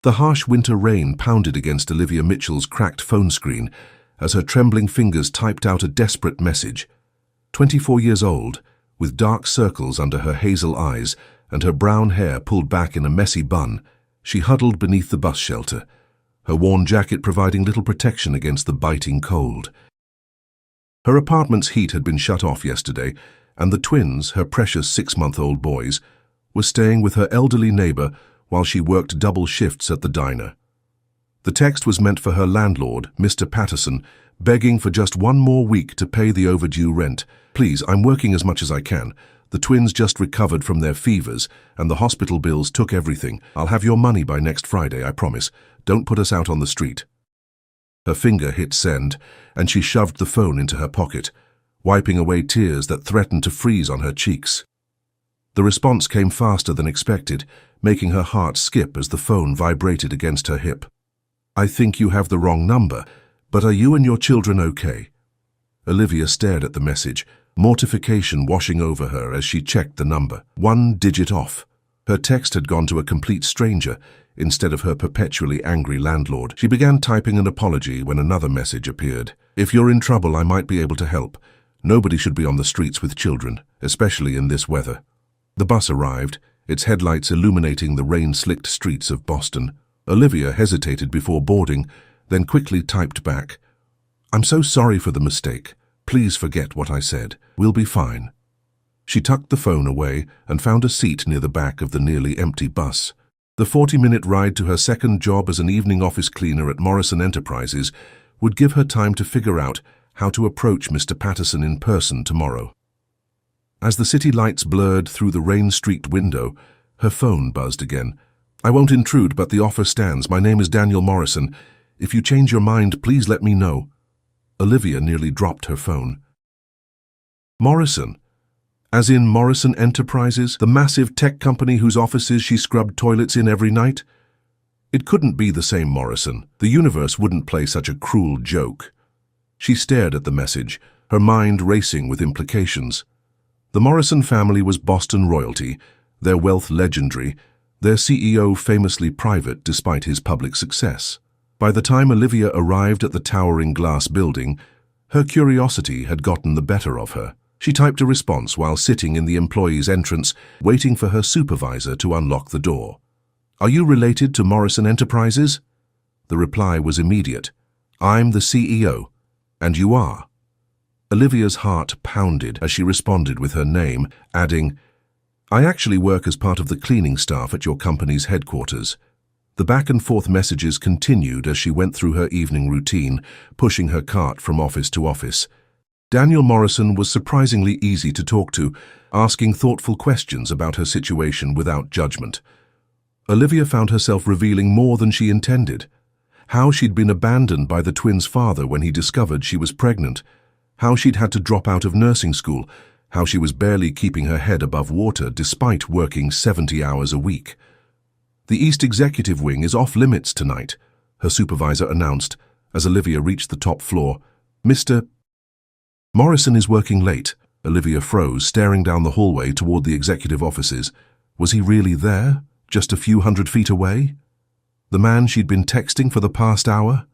The harsh winter rain pounded against Olivia Mitchell's cracked phone screen as her trembling fingers typed out a desperate message. 24 years old, with dark circles under her hazel eyes and her brown hair pulled back in a messy bun, she huddled beneath the bus shelter, her worn jacket providing little protection against the biting cold. Her apartment's heat had been shut off yesterday, and the twins, her precious 6-month-old boys, were staying with her elderly neighbor while she worked double shifts at the diner. The text was meant for her landlord, Mr. Patterson, begging for just one more week to pay the overdue rent. "Please, I'm working as much as I can. The twins just recovered from their fevers, and the hospital bills took everything. I'll have your money by next Friday, I promise. Don't put us out on the street." Her finger hit send, and she shoved the phone into her pocket, wiping away tears that threatened to freeze on her cheeks. The response came faster than expected, making her heart skip as the phone vibrated against her hip. "I think you have the wrong number, but are you and your children okay?" Olivia stared at the message, mortification washing over her as she checked the number. 1 digit off. Her text had gone to a complete stranger instead of her perpetually angry landlord. She began typing an apology when another message appeared. "If you're in trouble, I might be able to help. Nobody should be on the streets with children, especially in this weather." The bus arrived, its headlights illuminating the rain-slicked streets of Boston. Olivia hesitated before boarding, then quickly typed back, "I'm so sorry for the mistake. Please forget what I said. We'll be fine." She tucked the phone away and found a seat near the back of the nearly empty bus. The 40-minute ride to her second job as an evening office cleaner at Morrison Enterprises would give her time to figure out how to approach Mr. Patterson in person tomorrow. As the city lights blurred through the rain-streaked window, her phone buzzed again. "I won't intrude, but the offer stands. My name is Daniel Morrison. If you change your mind, please let me know." Olivia nearly dropped her phone. Morrison? As in Morrison Enterprises, the massive tech company whose offices she scrubbed toilets in every night? It couldn't be the same Morrison. The universe wouldn't play such a cruel joke. She stared at the message, her mind racing with implications. The Morrison family was Boston royalty, their wealth legendary, their CEO famously private despite his public success. By the time Olivia arrived at the towering glass building, her curiosity had gotten the better of her. She typed a response while sitting in the employee's entrance, waiting for her supervisor to unlock the door. "Are you related to Morrison Enterprises?" The reply was immediate. "I'm the CEO." "And you are?" Olivia's heart pounded as she responded with her name, adding, "I actually work as part of the cleaning staff at your company's headquarters." The back-and-forth messages continued as she went through her evening routine, pushing her cart from office to office. Daniel Morrison was surprisingly easy to talk to, asking thoughtful questions about her situation without judgment. Olivia found herself revealing more than she intended. How she'd been abandoned by the twins' father when he discovered she was pregnant, how she'd had to drop out of nursing school, how she was barely keeping her head above water despite working 70 hours a week. "The East Executive Wing is off limits tonight," her supervisor announced as Olivia reached the top floor. "Mr. Morrison is working late." Olivia froze, staring down the hallway toward the executive offices. Was he really there, just a few hundred feet away? The man she'd been texting for the past hour?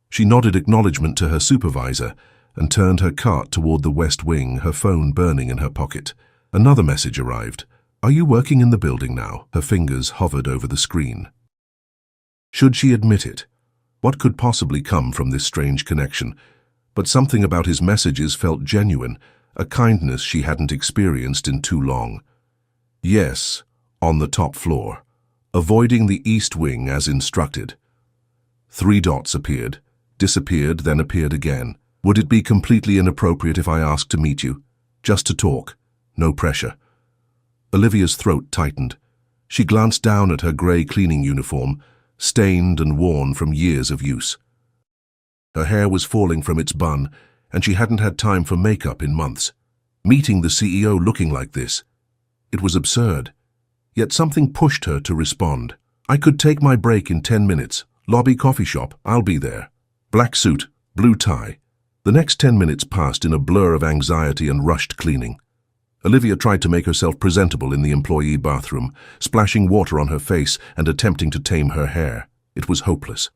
She nodded acknowledgement to her supervisor and turned her cart toward the West Wing, her phone burning in her pocket. Another message arrived. "Are you working in the building now?" Her fingers hovered over the screen. Should she admit it? What could possibly come from this strange connection? But something about his messages felt genuine, a kindness she hadn't experienced in too long. "Yes, on the top floor. Avoiding the East Wing as instructed." 3 dots appeared, disappeared, then appeared again. "Would it be completely inappropriate if I asked to meet you? Just to talk. No pressure." Olivia's throat tightened. She glanced down at her grey cleaning uniform, stained and worn from years of use. Her hair was falling from its bun, and she hadn't had time for makeup in months. Meeting the CEO looking like this. It was absurd. Yet something pushed her to respond. "I could take my break in 10 minutes. Lobby coffee shop, I'll be there." Black suit, blue tie. The next 10 minutes passed in a blur of anxiety and rushed cleaning. Olivia tried to make herself presentable in the employee bathroom, splashing water on her face and attempting to tame her hair. It was hopeless.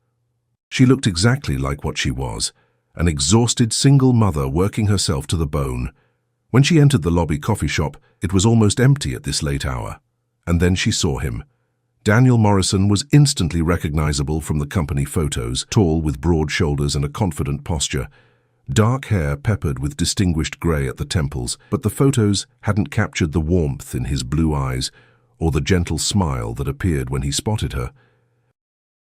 She looked exactly like what she was, an exhausted single mother working herself to the bone. When she entered the lobby coffee shop, it was almost empty at this late hour. And then she saw him. Daniel Morrison was instantly recognizable from the company photos, tall with broad shoulders and a confident posture. Dark hair peppered with distinguished grey at the temples, but the photos hadn't captured the warmth in his blue eyes or the gentle smile that appeared when he spotted her.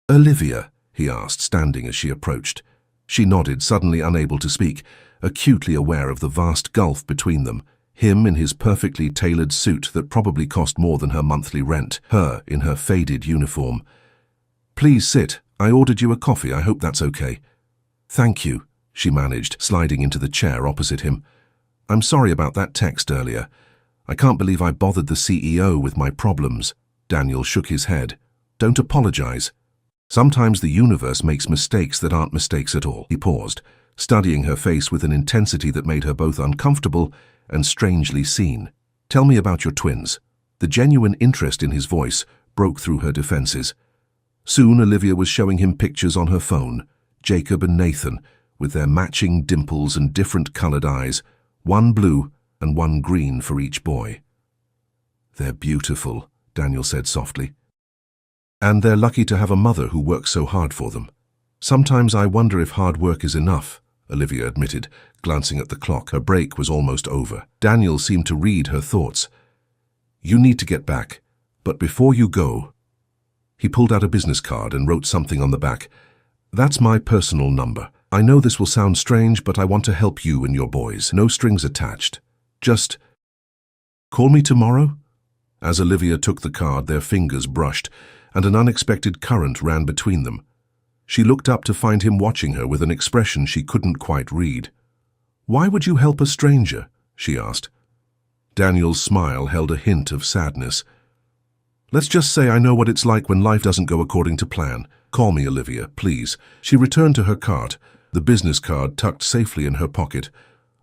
"Olivia?" he asked, standing as she approached. She nodded, suddenly unable to speak, acutely aware of the vast gulf between them. Him in his perfectly tailored suit that probably cost more than her monthly rent, her in her faded uniform. "Please sit. I ordered you a coffee. I hope that's okay." "Thank you," she managed, sliding into the chair opposite him. "I'm sorry about that text earlier. I can't believe I bothered the CEO with my problems." Daniel shook his head. "Don't apologize. Sometimes the universe makes mistakes that aren't mistakes at all." He paused, studying her face with an intensity that made her both uncomfortable and strangely seen. "Tell me about your twins." The genuine interest in his voice broke through her defenses. Soon Olivia was showing him pictures on her phone, Jacob and Nathan, with their matching dimples and different-colored eyes, one blue and one green for each boy. "They're beautiful," Daniel said softly. "And they're lucky to have a mother who works so hard for them." "Sometimes I wonder if hard work is enough," Olivia admitted, glancing at the clock. Her break was almost over. Daniel seemed to read her thoughts. "You need to get back, but before you go..." He pulled out a business card and wrote something on the back. "That's my personal number. I know this will sound strange, but I want to help you and your boys. No strings attached. Just call me tomorrow." As Olivia took the card, their fingers brushed, and an unexpected current ran between them. She looked up to find him watching her with an expression she couldn't quite read. "Why would you help a stranger?" she asked. Daniel's smile held a hint of sadness. "Let's just say I know what it's like when life doesn't go according to plan. Call me, Olivia, please." She returned to her cart, the business card tucked safely in her pocket,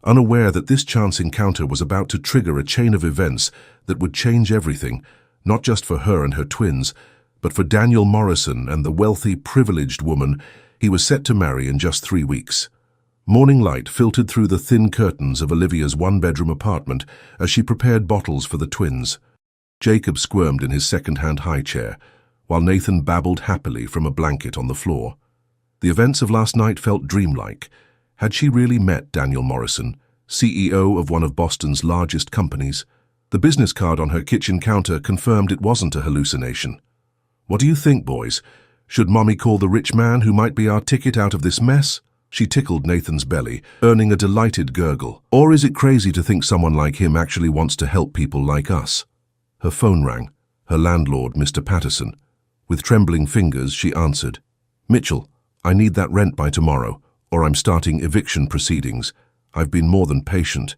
unaware that this chance encounter was about to trigger a chain of events that would change everything, not just for her and her twins, but for Daniel Morrison and the wealthy, privileged woman he was set to marry in just 3 weeks. Morning light filtered through the thin curtains of Olivia's one-bedroom apartment as she prepared bottles for the twins. Jacob squirmed in his second-hand high chair, while Nathan babbled happily from a blanket on the floor. The events of last night felt dreamlike. Had she really met Daniel Morrison, CEO of one of Boston's largest companies? The business card on her kitchen counter confirmed it wasn't a hallucination. "What do you think, boys? Should Mommy call the rich man who might be our ticket out of this mess?" She tickled Nathan's belly, earning a delighted gurgle. "Or is it crazy to think someone like him actually wants to help people like us?" Her phone rang. Her landlord, Mr. Patterson. With trembling fingers, she answered. "Mitchell, I need that rent by tomorrow, or I'm starting eviction proceedings. I've been more than patient."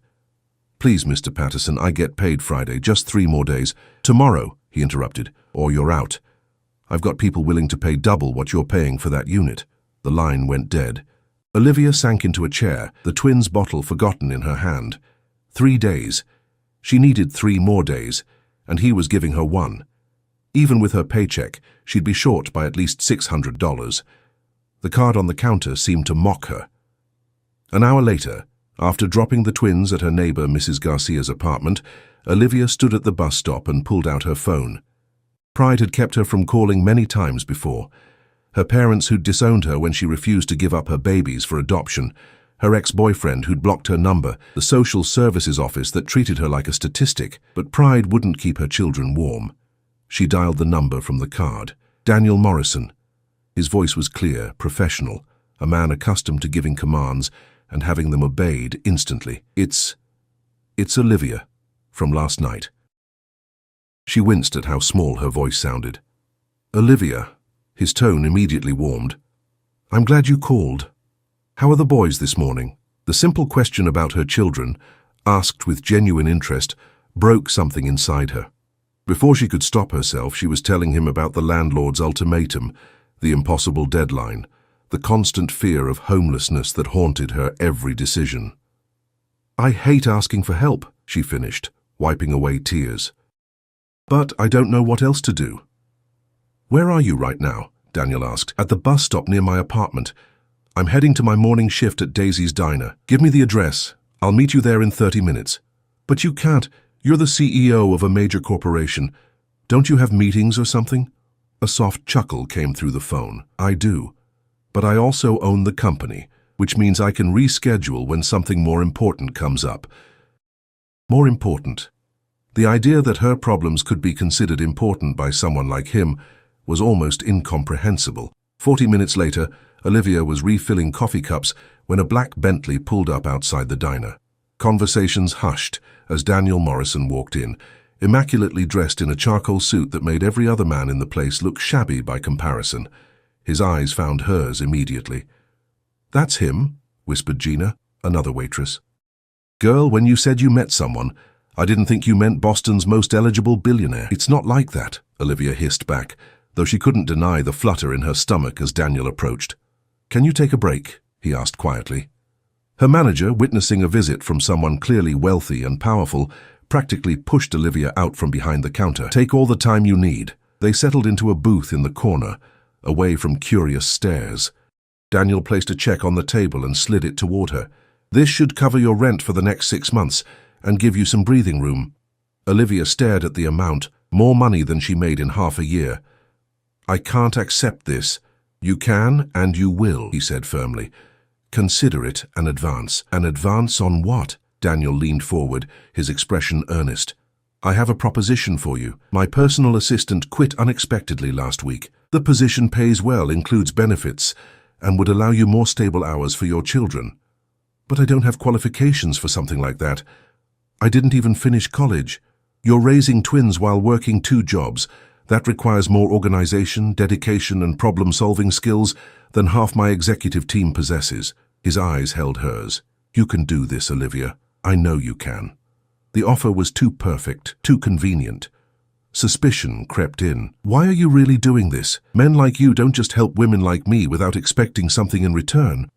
"Please, Mr. Patterson, I get paid Friday, just 3 more days." "Tomorrow," he interrupted, "or you're out. I've got people willing to pay double what you're paying for that unit." The line went dead. Olivia sank into a chair, the twins' bottle forgotten in her hand. 3 days. She needed 3 more days, and he was giving her 1. Even with her paycheck, she'd be short by at least $600. The card on the counter seemed to mock her. An hour later, after dropping the twins at her neighbor Mrs. Garcia's apartment, Olivia stood at the bus stop and pulled out her phone. Pride had kept her from calling many times before. Her parents who'd disowned her when she refused to give up her babies for adoption, her ex-boyfriend who'd blocked her number, the social services office that treated her like a statistic, but pride wouldn't keep her children warm. She dialed the number from the card. Daniel Morrison. His voice was clear, professional, a man accustomed to giving commands and having them obeyed instantly. It's Olivia, from last night." She winced at how small her voice sounded. "Olivia." His tone immediately warmed. "I'm glad you called. How are the boys this morning?" The simple question about her children, asked with genuine interest, broke something inside her. Before she could stop herself, she was telling him about the landlord's ultimatum, the impossible deadline, the constant fear of homelessness that haunted her every decision. "I hate asking for help," she finished, wiping away tears. "But I don't know what else to do." "Where are you right now?" Daniel asked. "At the bus stop near my apartment. I'm heading to my morning shift at Daisy's Diner. Give me the address. I'll meet you there in 30 minutes. "But you can't. You're the CEO of a major corporation. Don't you have meetings or something?" A soft chuckle came through the phone. "I do. But I also own the company, which means I can reschedule when something more important comes up." More important. The idea that her problems could be considered important by someone like him was almost incomprehensible. 40 minutes later, Olivia was refilling coffee cups when a black Bentley pulled up outside the diner. Conversations hushed as Daniel Morrison walked in, immaculately dressed in a charcoal suit that made every other man in the place look shabby by comparison. His eyes found hers immediately. "That's him," whispered Gina, another waitress. "Girl, when you said you met someone, I didn't think you meant Boston's most eligible billionaire." "It's not like that," Olivia hissed back, though she couldn't deny the flutter in her stomach as Daniel approached. "Can you take a break?" he asked quietly. Her manager, witnessing a visit from someone clearly wealthy and powerful, practically pushed Olivia out from behind the counter. "Take all the time you need." They settled into a booth in the corner, away from curious stares. Daniel placed a check on the table and slid it toward her. "This should cover your rent for the next 6 months and give you some breathing room." Olivia stared at the amount, more money than she made in half a year. "I can't accept this." "You can and you will," he said firmly. "Consider it an advance." "An advance on what?" Daniel leaned forward, his expression earnest. "I have a proposition for you. My personal assistant quit unexpectedly last week. The position pays well, includes benefits, and would allow you more stable hours for your children." "But I don't have qualifications for something like that. I didn't even finish college." "You're raising twins while working 2 jobs. That requires more organization, dedication, and problem-solving skills than half my executive team possesses." His eyes held hers. "You can do this, Olivia. I know you can." The offer was too perfect, too convenient. Suspicion crept in. "Why are you really doing this? Men like you don't just help women like me without expecting something in return."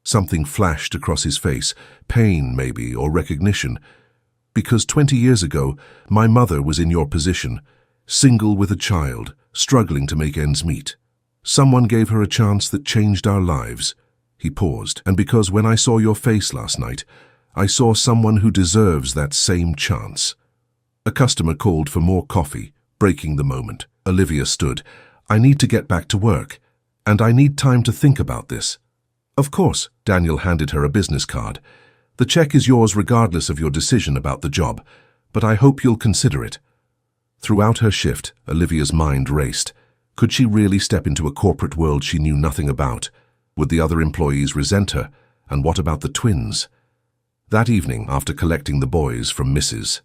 Something flashed across his face, pain maybe, or recognition. "Because 20 years ago, my mother was in your position, single with a child, struggling to make ends meet. Someone gave her a chance that changed our lives." He paused. "And because when I saw your face last night, I saw someone who deserves that same chance." A customer called for more coffee, breaking the moment. Olivia stood. "I need to get back to work, and I need time to think about this." "Of course," Daniel handed her a business card. "The check is yours regardless of your decision about the job, but I hope you'll consider it." Throughout her shift, Olivia's mind raced. Could she really step into a corporate world she knew nothing about? Would the other employees resent her? And what about the twins? That evening, after collecting the boys from Mrs.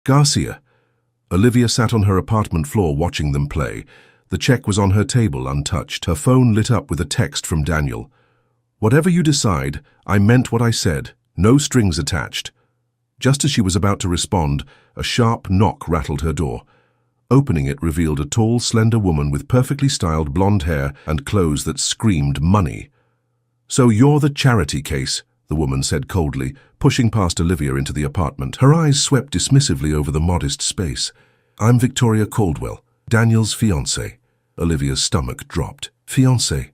Garcia, Olivia sat on her apartment floor watching them play. The check was on her table, untouched. Her phone lit up with a text from Daniel. "Whatever you decide, I meant what I said. No strings attached." Just as she was about to respond, a sharp knock rattled her door. Opening it revealed a tall, slender woman with perfectly styled blonde hair and clothes that screamed money. "So you're the charity case," the woman said coldly, pushing past Olivia into the apartment. Her eyes swept dismissively over the modest space. "I'm Victoria Caldwell, Daniel's fiancée." Olivia's stomach dropped. "Fiancée?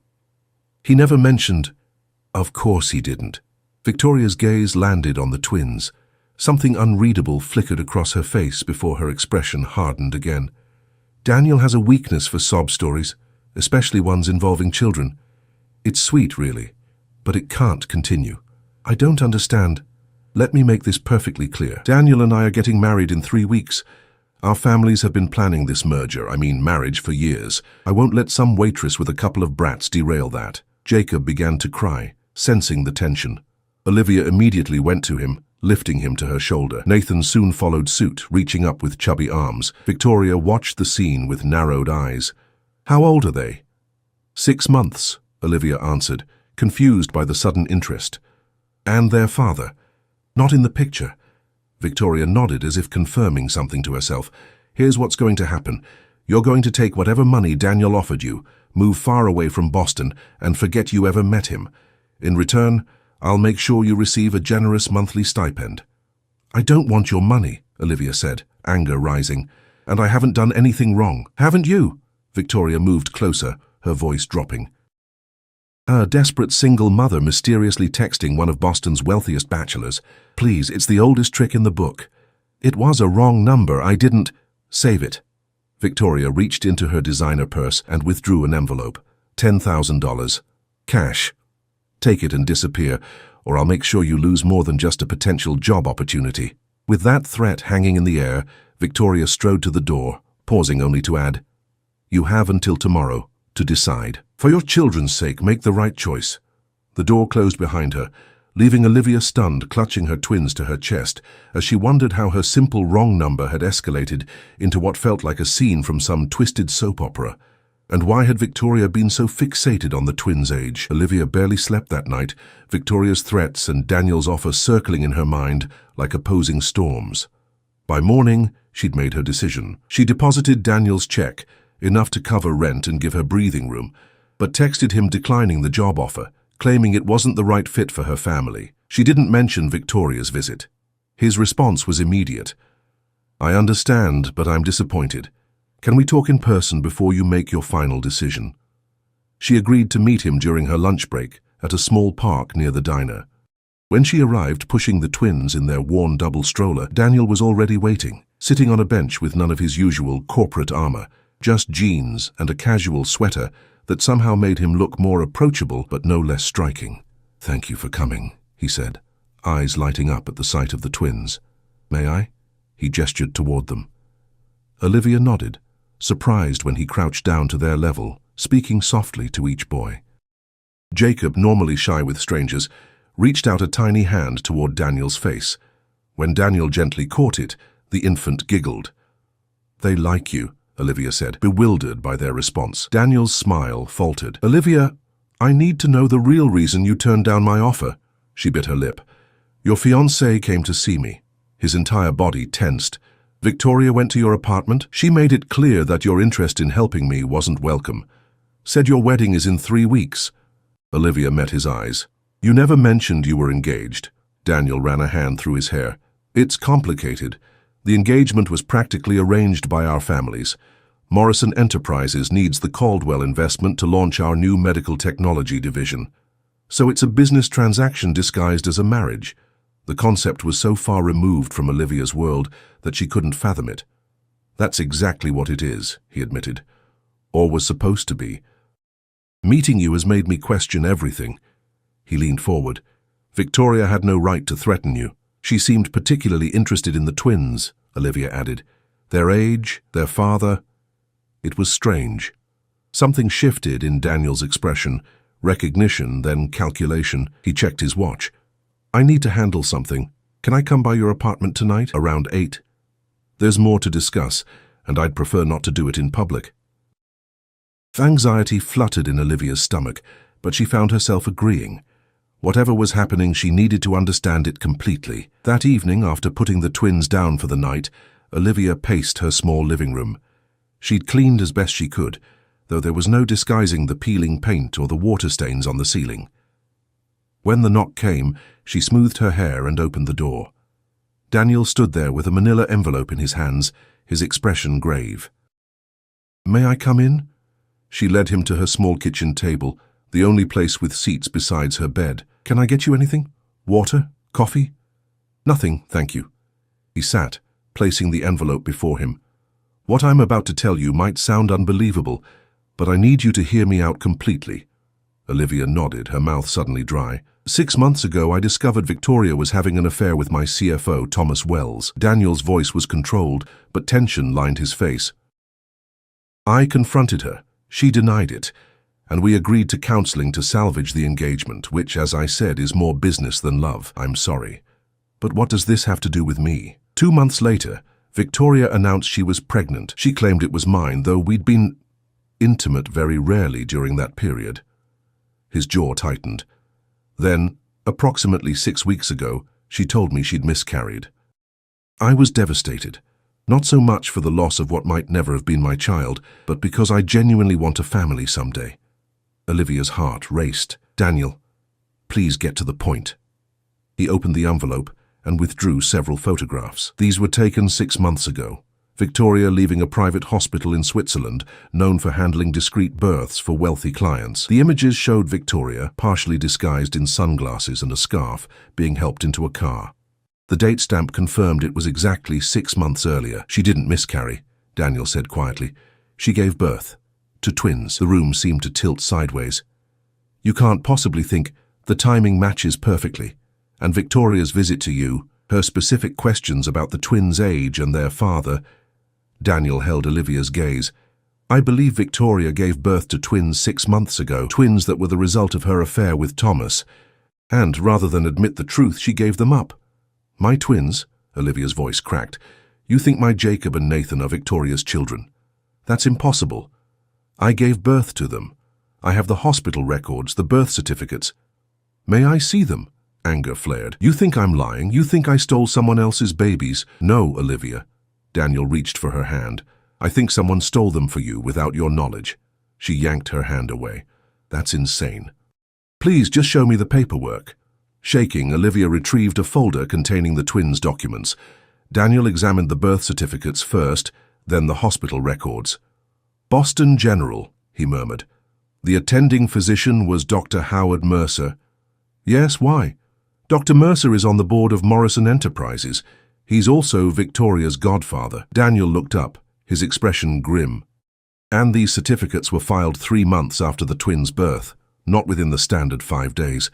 He never mentioned—" "Of course he didn't." Victoria's gaze landed on the twins. Something unreadable flickered across her face before her expression hardened again. "Daniel has a weakness for sob stories, especially ones involving children. It's sweet, really, but it can't continue." "I don't understand." "Let me make this perfectly clear. Daniel and I are getting married in 3 weeks. Our families have been planning this marriage, for years. I won't let some waitress with a couple of brats derail that." Jacob began to cry, sensing the tension. Olivia immediately went to him, lifting him to her shoulder. Nathan soon followed suit, reaching up with chubby arms. Victoria watched the scene with narrowed eyes. "How old are they?" 6 months, Olivia answered, confused by the sudden interest. "And their father? Not in the picture." Victoria nodded as if confirming something to herself. "Here's what's going to happen. You're going to take whatever money Daniel offered you, move far away from Boston, and forget you ever met him. In return, I'll make sure you receive a generous monthly stipend." I don't want your money, Olivia said, anger rising. And I haven't done anything wrong. Haven't you? Victoria moved closer, her voice dropping. A desperate single mother mysteriously texting one of Boston's wealthiest bachelors. Please, it's the oldest trick in the book. It was a wrong number. I didn't... Save it. Victoria reached into her designer purse and withdrew an envelope. $10,000. Cash. Take it and disappear, or I'll make sure you lose more than just a potential job opportunity. With that threat hanging in the air, Victoria strode to the door, pausing only to add, You have until tomorrow to decide. For your children's sake, make the right choice. The door closed behind her, leaving Olivia stunned, clutching her twins to her chest as she wondered how her simple wrong number had escalated into what felt like a scene from some twisted soap opera. And why had Victoria been so fixated on the twins' age? Olivia barely slept that night, Victoria's threats and Daniel's offer circling in her mind like opposing storms. By morning, she'd made her decision. She deposited Daniel's check, enough to cover rent and give her breathing room, but texted him declining the job offer, claiming it wasn't the right fit for her family. She didn't mention Victoria's visit. His response was immediate. I understand, but I'm disappointed. Can we talk in person before you make your final decision? She agreed to meet him during her lunch break at a small park near the diner. When she arrived pushing the twins in their worn double stroller, Daniel was already waiting, sitting on a bench with none of his usual corporate armor, just jeans and a casual sweater that somehow made him look more approachable but no less striking. Thank you for coming, he said, eyes lighting up at the sight of the twins. May I? He gestured toward them. Olivia nodded, surprised when he crouched down to their level, speaking softly to each boy. Jacob, normally shy with strangers, reached out a tiny hand toward Daniel's face. When Daniel gently caught it, the infant giggled. They like you, Olivia said, bewildered by their response. Daniel's smile faltered. Olivia, I need to know the real reason you turned down my offer. She bit her lip. Your fiancé came to see me. His entire body tensed. Victoria went to your apartment. She made it clear that your interest in helping me wasn't welcome. Said your wedding is in 3 weeks. Olivia met his eyes. You never mentioned you were engaged. Daniel ran a hand through his hair. It's complicated. The engagement was practically arranged by our families. Morrison Enterprises needs the Caldwell investment to launch our new medical technology division. So it's a business transaction disguised as a marriage. The concept was so far removed from Olivia's world that she couldn't fathom it. That's exactly what it is, he admitted. Or was supposed to be. Meeting you has made me question everything. He leaned forward. Victoria had no right to threaten you. She seemed particularly interested in the twins, Olivia added. Their age, their father. It was strange. Something shifted in Daniel's expression. Recognition, then calculation. He checked his watch. I need to handle something. Can I come by your apartment tonight, around 8? There's more to discuss, and I'd prefer not to do it in public. Anxiety fluttered in Olivia's stomach, but she found herself agreeing. Whatever was happening, she needed to understand it completely. That evening, after putting the twins down for the night, Olivia paced her small living room. She'd cleaned as best she could, though there was no disguising the peeling paint or the water stains on the ceiling. When the knock came, she smoothed her hair and opened the door. Daniel stood there with a manila envelope in his hands, his expression grave. May I come in? She led him to her small kitchen table, the only place with seats besides her bed. Can I get you anything? Water? Coffee? Nothing, thank you. He sat, placing the envelope before him. What I'm about to tell you might sound unbelievable, but I need you to hear me out completely. Olivia nodded, her mouth suddenly dry. 6 months ago, I discovered Victoria was having an affair with my CFO, Thomas Wells. Daniel's voice was controlled, but tension lined his face. I confronted her. She denied it, and we agreed to counseling to salvage the engagement, which, as I said, is more business than love. I'm sorry. But what does this have to do with me? 2 months later, Victoria announced she was pregnant. She claimed it was mine, though we'd been intimate very rarely during that period. His jaw tightened. Then, approximately 6 weeks ago, she told me she'd miscarried. I was devastated, not so much for the loss of what might never have been my child, but because I genuinely want a family someday. Olivia's heart raced. Daniel, please get to the point. He opened the envelope, and withdrew several photographs. These were taken 6 months ago. Victoria leaving a private hospital in Switzerland, known for handling discreet births for wealthy clients. The images showed Victoria, partially disguised in sunglasses and a scarf, being helped into a car. The date stamp confirmed it was exactly 6 months earlier. She didn't miscarry, Daniel said quietly. She gave birth to twins. The room seemed to tilt sideways. You can't possibly think the timing matches perfectly. And Victoria's visit to you, her specific questions about the twins' age and their father. Daniel held Olivia's gaze. I believe Victoria gave birth to twins 6 months ago, twins that were the result of her affair with Thomas. And rather than admit the truth, she gave them up. My twins, Olivia's voice cracked. You think my Jacob and Nathan are Victoria's children? That's impossible. I gave birth to them. I have the hospital records, the birth certificates. May I see them? Anger flared. You think I'm lying? You think I stole someone else's babies? No, Olivia. Daniel reached for her hand. I think someone stole them for you without your knowledge. She yanked her hand away. That's insane. Please just show me the paperwork. Shaking, Olivia retrieved a folder containing the twins' documents. Daniel examined the birth certificates first, then the hospital records. Boston General, he murmured. The attending physician was Dr. Howard Mercer. Yes, why? Dr. Mercer is on the board of Morrison Enterprises. He's also Victoria's godfather. Daniel looked up, his expression grim. And these certificates were filed 3 months after the twins' birth, not within the standard 5 days.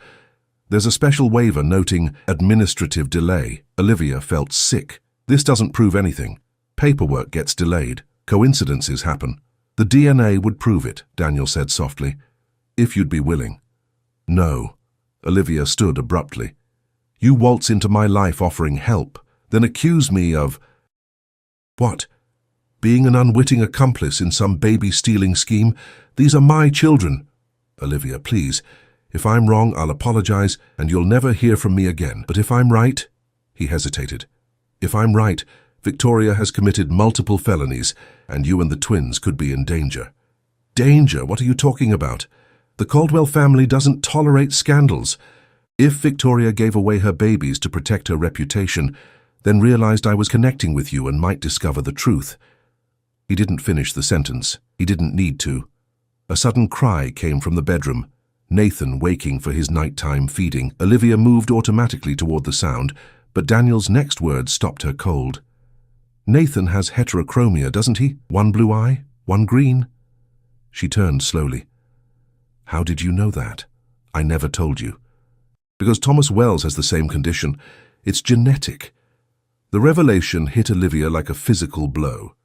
There's a special waiver noting administrative delay. Olivia felt sick. This doesn't prove anything. Paperwork gets delayed. Coincidences happen. The DNA would prove it, Daniel said softly. If you'd be willing. No. Olivia stood abruptly. You waltz into my life offering help, then accuse me of… What? Being an unwitting accomplice in some baby-stealing scheme? These are my children. Olivia, please. If I'm wrong, I'll apologize, and you'll never hear from me again. But if I'm right… He hesitated. If I'm right, Victoria has committed multiple felonies, and you and the twins could be in danger. Danger? What are you talking about? The Caldwell family doesn't tolerate scandals. If Victoria gave away her babies to protect her reputation, then realized I was connecting with you and might discover the truth. He didn't finish the sentence. He didn't need to. A sudden cry came from the bedroom. Nathan waking for his nighttime feeding. Olivia moved automatically toward the sound, but Daniel's next words stopped her cold. Nathan has heterochromia, doesn't he? One blue eye, one green. She turned slowly. How did you know that? I never told you. Because Thomas Wells has the same condition. It's genetic. The revelation hit Olivia like a physical blow.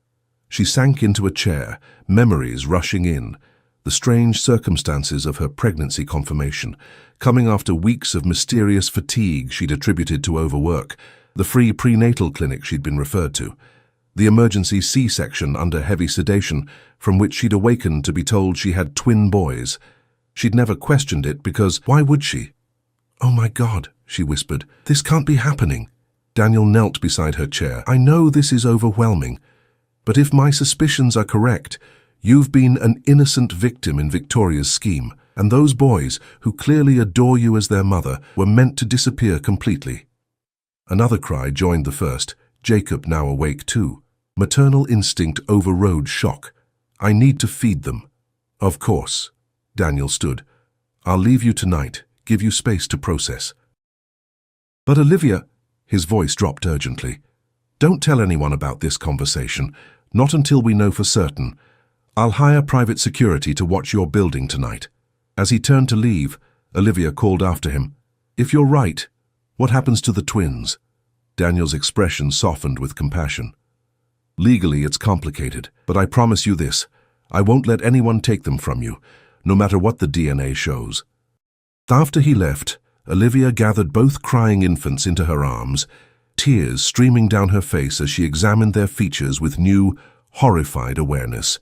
She sank into a chair, memories rushing in, the strange circumstances of her pregnancy confirmation, coming after weeks of mysterious fatigue she'd attributed to overwork, the free prenatal clinic she'd been referred to, the emergency C-section under heavy sedation from which she'd awakened to be told she had twin boys. She'd never questioned it because why would she? Oh my God, she whispered, this can't be happening. Daniel knelt beside her chair. I know this is overwhelming, but if my suspicions are correct, you've been an innocent victim in Victoria's scheme, and those boys, who clearly adore you as their mother, were meant to disappear completely. Another cry joined the first, Jacob now awake too. Maternal instinct overrode shock. I need to feed them. Of course. Daniel stood. I'll leave you tonight, give you space to process. But Olivia, his voice dropped urgently. Don't tell anyone about this conversation, not until we know for certain. I'll hire private security to watch your building tonight. As he turned to leave, Olivia called after him. If you're right, what happens to the twins? Daniel's expression softened with compassion. Legally, it's complicated, but I promise you this. I won't let anyone take them from you, no matter what the DNA shows. After he left, Olivia gathered both crying infants into her arms, tears streaming down her face as she examined their features with new, horrified awareness.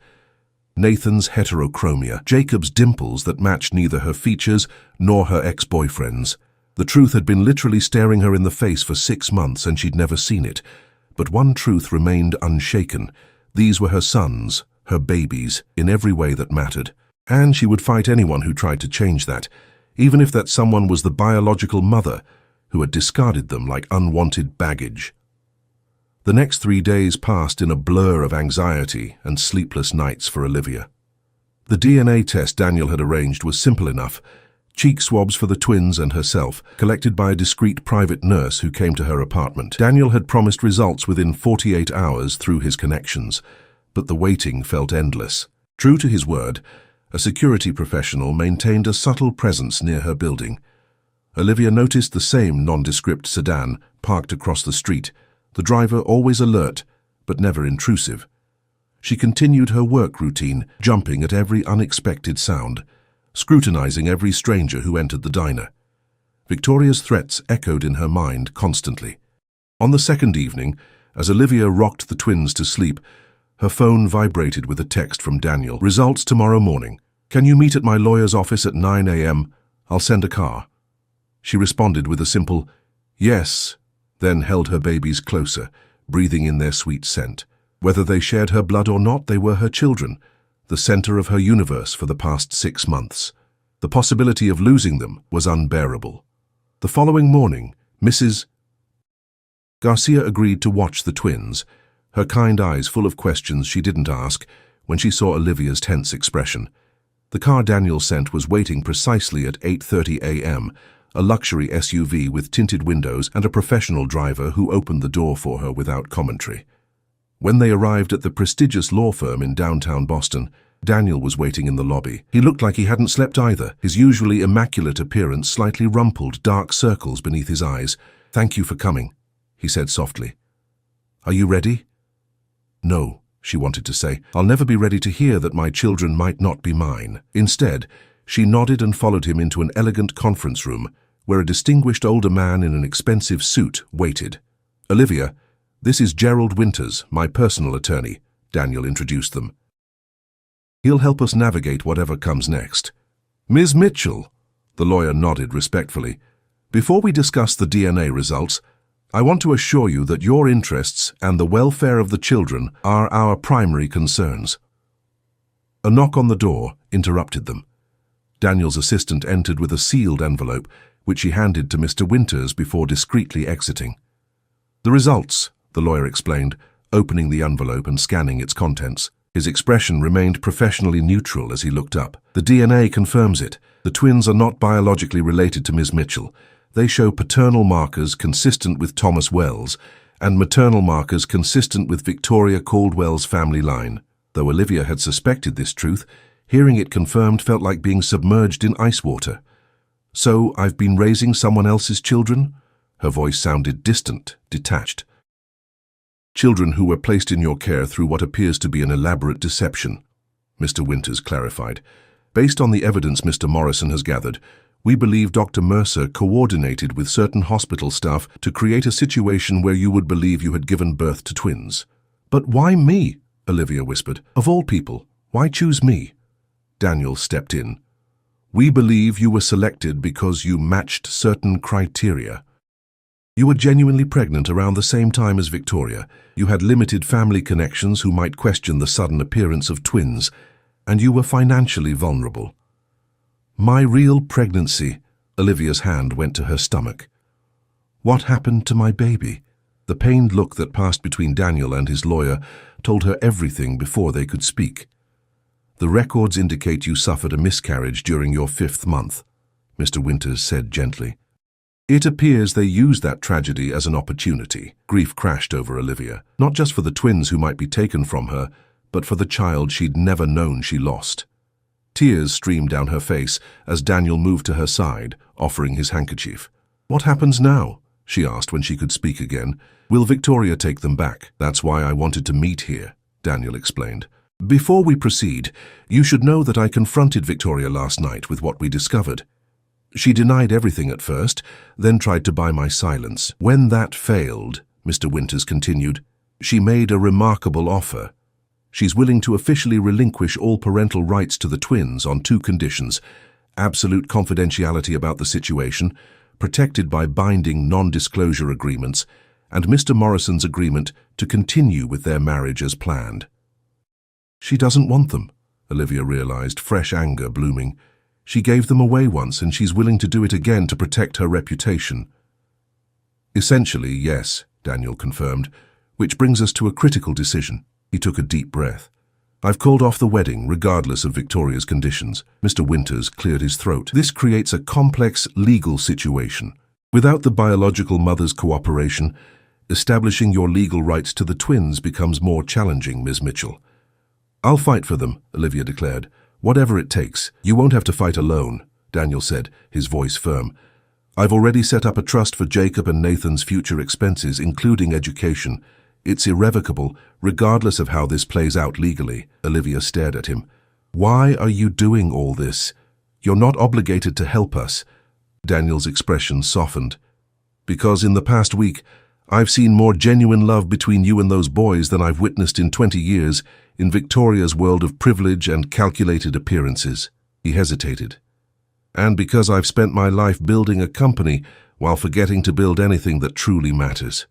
Nathan's heterochromia, Jacob's dimples that matched neither her features nor her ex-boyfriend's. The truth had been literally staring her in the face for 6 months and she'd never seen it. But one truth remained unshaken. These were her sons, her babies, in every way that mattered. And she would fight anyone who tried to change that, even if that someone was the biological mother, who had discarded them like unwanted baggage. The next 3 days passed in a blur of anxiety and sleepless nights for Olivia. The DNA test Daniel had arranged was simple enough: cheek swabs for the twins and herself, collected by a discreet private nurse who came to her apartment. Daniel had promised results within 48 hours through his connections, but the waiting felt endless. True to his word, a security professional maintained a subtle presence near her building. Olivia noticed the same nondescript sedan parked across the street, the driver always alert, but never intrusive. She continued her work routine, jumping at every unexpected sound, scrutinizing every stranger who entered the diner. Victoria's threats echoed in her mind constantly. On the second evening, as Olivia rocked the twins to sleep, her phone vibrated with a text from Daniel. "Results tomorrow morning. Can you meet at my lawyer's office at 9 a.m? I'll send a car." She responded with a simple, "Yes," then held her babies closer, breathing in their sweet scent. Whether they shared her blood or not, they were her children, the center of her universe for the past 6 months. The possibility of losing them was unbearable. The following morning, Mrs. Garcia agreed to watch the twins, her kind eyes full of questions she didn't ask when she saw Olivia's tense expression. The car Daniel sent was waiting precisely at 8:30 a.m., a luxury SUV with tinted windows and a professional driver who opened the door for her without commentary. When they arrived at the prestigious law firm in downtown Boston, Daniel was waiting in the lobby. He looked like he hadn't slept either, his usually immaculate appearance slightly rumpled, dark circles beneath his eyes. "Thank you for coming," he said softly. "Are you ready?" "No," she wanted to say. "I'll never be ready to hear that my children might not be mine." Instead, she nodded and followed him into an elegant conference room, where a distinguished older man in an expensive suit waited. "Olivia, this is Gerald Winters, my personal attorney," Daniel introduced them. "He'll help us navigate whatever comes next." "Ms. Mitchell," the lawyer nodded respectfully, "before we discuss the DNA results, I want to assure you that your interests and the welfare of the children are our primary concerns." A knock on the door interrupted them. Daniel's assistant entered with a sealed envelope, which he handed to Mr. Winters before discreetly exiting. "The results," the lawyer explained, opening the envelope and scanning its contents. His expression remained professionally neutral as he looked up. "The DNA confirms it. The twins are not biologically related to Ms. Mitchell. They show paternal markers consistent with Thomas Wells and maternal markers consistent with Victoria Caldwell's family line." Though Olivia had suspected this truth, hearing it confirmed felt like being submerged in ice water. "So I've been raising someone else's children?" Her voice sounded distant, detached. "Children who were placed in your care through what appears to be an elaborate deception," Mr. Winters clarified. "Based on the evidence Mr. Morrison has gathered, we believe Dr. Mercer coordinated with certain hospital staff to create a situation where you would believe you had given birth to twins." "But why me?" Olivia whispered. "Of all people, why choose me?" Daniel stepped in. "We believe you were selected because you matched certain criteria. You were genuinely pregnant around the same time as Victoria. You had limited family connections who might question the sudden appearance of twins, and you were financially vulnerable." "My real pregnancy," Olivia's hand went to her stomach. "What happened to my baby?" The pained look that passed between Daniel and his lawyer told her everything before they could speak. "The records indicate you suffered a miscarriage during your 5th month," Mr. Winters said gently. It appears they used that tragedy as an opportunity. Grief crashed over Olivia, not just for the twins who might be taken from her, but for the child she'd never known she lost. Tears streamed down her face as Daniel moved to her side, offering his handkerchief. "What happens now?" she asked when she could speak again. "Will Victoria take them back? That's why I wanted to meet here," Daniel explained. "Before we proceed, you should know that I confronted Victoria last night with what we discovered. She denied everything at first, then tried to buy my silence. When that failed," Mr. Winters continued, "she made a remarkable offer. She's willing to officially relinquish all parental rights to the twins on 2 conditions: absolute confidentiality about the situation, protected by binding non-disclosure agreements, and Mr. Morrison's agreement to continue with their marriage as planned." "She doesn't want them," Olivia realized, fresh anger blooming. "She gave them away once, and she's willing to do it again to protect her reputation." Essentially, yes, Daniel confirmed, which brings us to a critical decision. He took a deep breath. I've called off the wedding, regardless of Victoria's conditions. Mr. Winters cleared his throat. This creates a complex legal situation. Without the biological mother's cooperation, establishing your legal rights to the twins becomes more challenging, Ms. Mitchell. I'll fight for them, Olivia declared. Whatever it takes. You won't have to fight alone, Daniel said, his voice firm. I've already set up a trust for Jacob and Nathan's future expenses, including education. It's irrevocable, regardless of how this plays out legally. Olivia stared at him. Why are you doing all this? You're not obligated to help us. Daniel's expression softened. Because in the past week, I've seen more genuine love between you and those boys than I've witnessed in 20 years in Victoria's world of privilege and calculated appearances. He hesitated. And because I've spent my life building a company while forgetting to build anything that truly matters.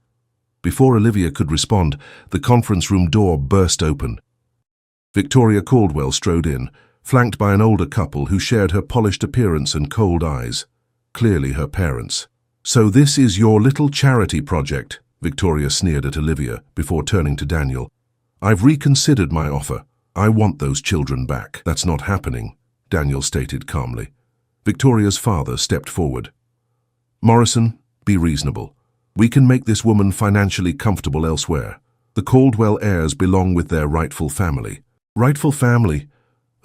Before Olivia could respond, the conference room door burst open. Victoria Caldwell strode in, flanked by an older couple who shared her polished appearance and cold eyes. Clearly her parents. So this is your little charity project, Victoria sneered at Olivia before turning to Daniel. I've reconsidered my offer. I want those children back. That's not happening, Daniel stated calmly. Victoria's father stepped forward. Morrison, be reasonable. We can make this woman financially comfortable elsewhere. The Caldwell heirs belong with their rightful family. Rightful family?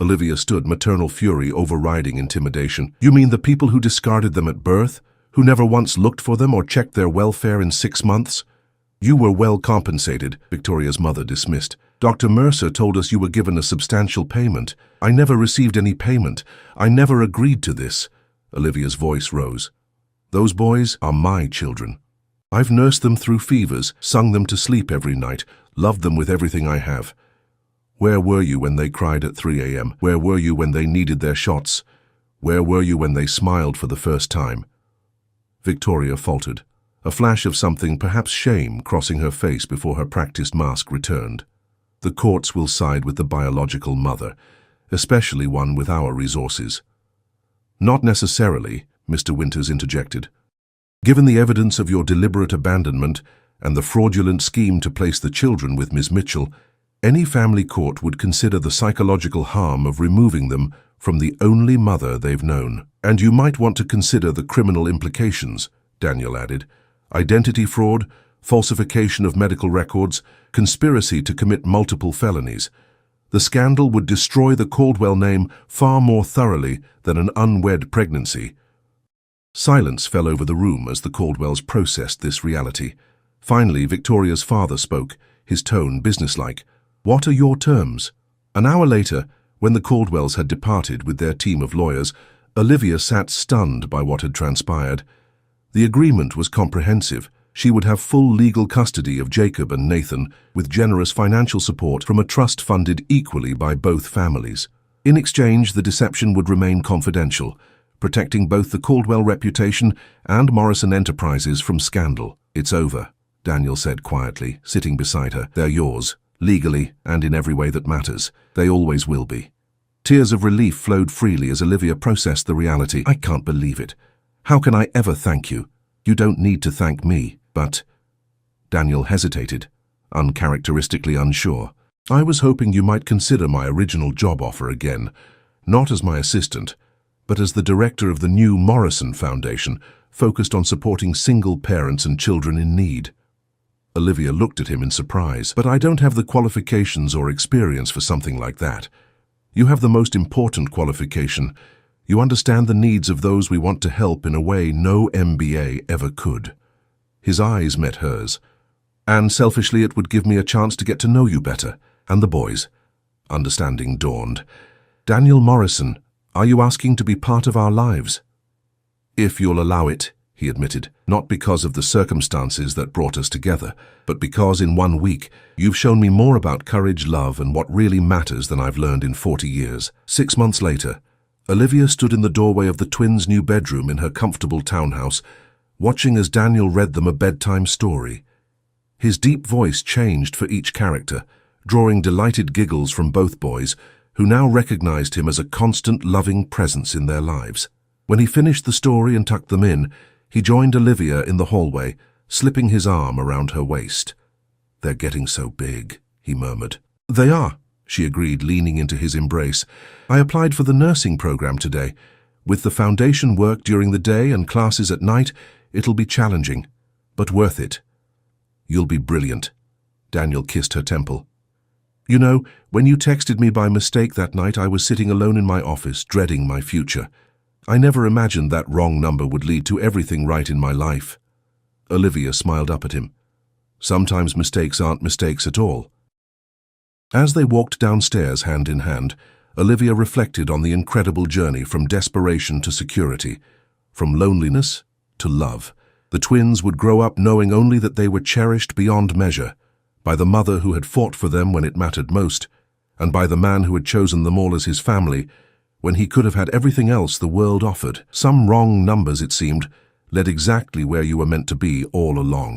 Olivia stood, maternal fury overriding intimidation. You mean the people who discarded them at birth? Who never once looked for them or checked their welfare in 6 months? You were well compensated, Victoria's mother dismissed. Dr. Mercer told us you were given a substantial payment. I never received any payment. I never agreed to this. Olivia's voice rose. Those boys are my children. I've nursed them through fevers, sung them to sleep every night, loved them with everything I have. Where were you when they cried at 3 a.m.? Where were you when they needed their shots? Where were you when they smiled for the first time? Victoria faltered, a flash of something, perhaps shame, crossing her face before her practiced mask returned. The courts will side with the biological mother, especially one with our resources. Not necessarily, Mr. Winters interjected. Given the evidence of your deliberate abandonment and the fraudulent scheme to place the children with Ms. Mitchell, any family court would consider the psychological harm of removing them from the only mother they've known. And you might want to consider the criminal implications, Daniel added. Identity fraud, falsification of medical records, conspiracy to commit multiple felonies. The scandal would destroy the Caldwell name far more thoroughly than an unwed pregnancy. Silence fell over the room as the Caldwells processed this reality. Finally, Victoria's father spoke, his tone businesslike. What are your terms? An hour later, when the Caldwells had departed with their team of lawyers, Olivia sat stunned by what had transpired. The agreement was comprehensive. She would have full legal custody of Jacob and Nathan, with generous financial support from a trust funded equally by both families. In exchange, the deception would remain confidential, protecting both the Caldwell reputation and Morrison Enterprises from scandal. It's over, Daniel said quietly, sitting beside her. They're yours, legally and in every way that matters. They always will be. Tears of relief flowed freely as Olivia processed the reality. I can't believe it. How can I ever thank you? You don't need to thank me, but... Daniel hesitated, uncharacteristically unsure. I was hoping you might consider my original job offer again, not as my assistant, but as the director of the new Morrison Foundation, focused on supporting single parents and children in need. Olivia looked at him in surprise. But I don't have the qualifications or experience for something like that. You have the most important qualification. You understand the needs of those we want to help in a way no MBA ever could. His eyes met hers. And selfishly, it would give me a chance to get to know you better, and the boys. Understanding dawned. Daniel Morrison, are you asking to be part of our lives? If you'll allow it, he admitted, not because of the circumstances that brought us together, but because in 1 week you've shown me more about courage, love, and what really matters than I've learned in 40 years. 6 months later, Olivia stood in the doorway of the twins' new bedroom in her comfortable townhouse, watching as Daniel read them a bedtime story. His deep voice changed for each character, drawing delighted giggles from both boys, who now recognized him as a constant, loving presence in their lives. When he finished the story and tucked them in, he joined Olivia in the hallway, slipping his arm around her waist. "They're getting so big," he murmured. "They are," she agreed, leaning into his embrace. "I applied for the nursing program today. With the foundation work during the day and classes at night, it'll be challenging, but worth it." "You'll be brilliant." Daniel kissed her temple. "You know, when you texted me by mistake that night, I was sitting alone in my office, dreading my future. I never imagined that wrong number would lead to everything right in my life." Olivia smiled up at him. "Sometimes mistakes aren't mistakes at all." As they walked downstairs hand in hand, Olivia reflected on the incredible journey from desperation to security, from loneliness to love. The twins would grow up knowing only that they were cherished beyond measure, by the mother who had fought for them when it mattered most, and by the man who had chosen them all as his family, when he could have had everything else the world offered. Some wrong numbers, it seemed, led exactly where you were meant to be all along.